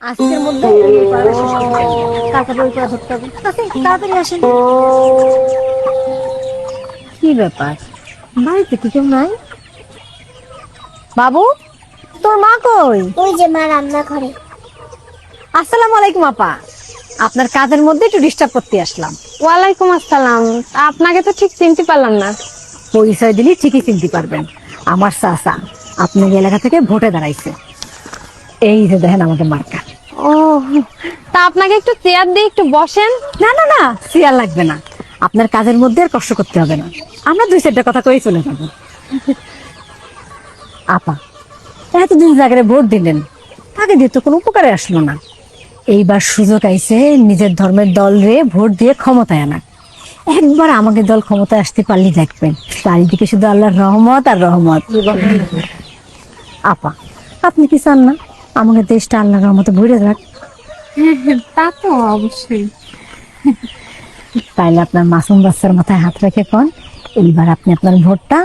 আজকের মধ্যে এই পড়াটা শেষ করতে হবে, কালকে বই পড়া ধরতে হবে। আচ্ছা, তাড়াতাড়ি আসেন। কি ব্যাপার, বাড়িতে কি কেউ নাই? বাবু, তোর মা কই? ওই যে মা রান্না ঘরে। আসসালামু আলাইকুম আপা, আপনার কাজের মধ্যে একটু ডিস্টার্ব করতে আসলাম। ওয়ালাইকুম আসসালাম। আপনাকে তো ঠিক চিনতে পারলাম না। পরিচয় দিলে ঠিকই চিনতে পারবেন, আমার চাচা আপনার এলাকা থেকে ভোটে দাঁড়াইছে। এই যে দেখেন আমাদের মার্কা। ও, তা আপনাকে একটু চেয়ার দিয়ে একটু বসেন। না না না, চেয়ার লাগবে না, আপনার কাজের মধ্যে আর কষ্ট করতে হবে না, আমরা দুই চারটা কথা কই চলে যাবো। আপা, এতদিন জায়গায় ভোট দিলেন, তাকে দিয়ে তো কোনো উপকারে আসলো না। এইবার সুযোগ আইছে নিজের ধর্মের দল রে ভোট দিয়ে ক্ষমতায় আনা। একবার আমাকে দল ক্ষমতায় আসতে পারলে দেখবেন চারিদিকে শুধু আল্লাহর রহমত আর রহমত। আপা, আপনি কি চান না আমাকে দেশটা আল্লাহর রহমতে ভরে যাক? তা তো অবশ্যই। তাইলে আপনার মাসুম বাচ্চার মাথায় হাত রেখে কোন এইবার আপনি আপনার ভোটটা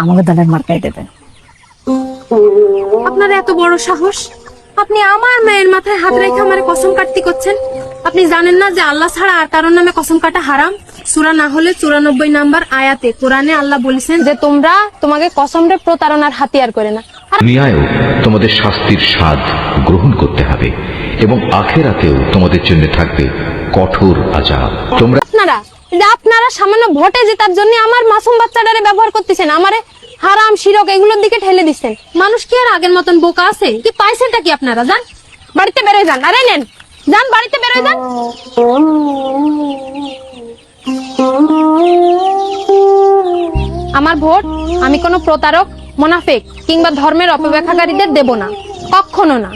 আমাকে দলের মার্কায় দেবেন। আপনার এত বড় সাহস, আপনি আমার মেয়ের মাথায় হাত রেখে আমার কসম কাটতে করছেন? আপনি জানেন না যে আল্লাহ ছাড়া আর কারোর নামে কসম কাটা হারাম? সূরা না হলে 94 নাম্বার আয়াতে কোরআনে আল্লাহ বলেছেন যে তোমরা তোমাকে কসমরে প্রতারণার হাতিয়ার করে না। দুনিয়ায়ও তোমাদের শাস্তির স্বাদ গ্রহণ করতে হবে এবং আখেরাতেও তোমাদের জন্য থাকবে কঠোর আযাব। তোমরা আপনারা সামান্য ভোটে জেতার জন্য আমার মাসুম বাচ্চাটারে ব্যবহার করতেছেন, আমারে হারাম শিরক এগুলোর দিকে ঠেলে দিচ্ছেন। মানুষ কি আর আগের মতন বোকা আছে? কি পাইছেনটা কি আপনারা? যান বাড়িতে বেরোয় যান। আরে নেন, যান বাড়িতে বেরোয় যান। আমার ভোট আমি কোনো প্রতারক, মুনাফিক কিংবা ধর্মের অপব্যাখ্যাকারীদের দেব না, কখনো না।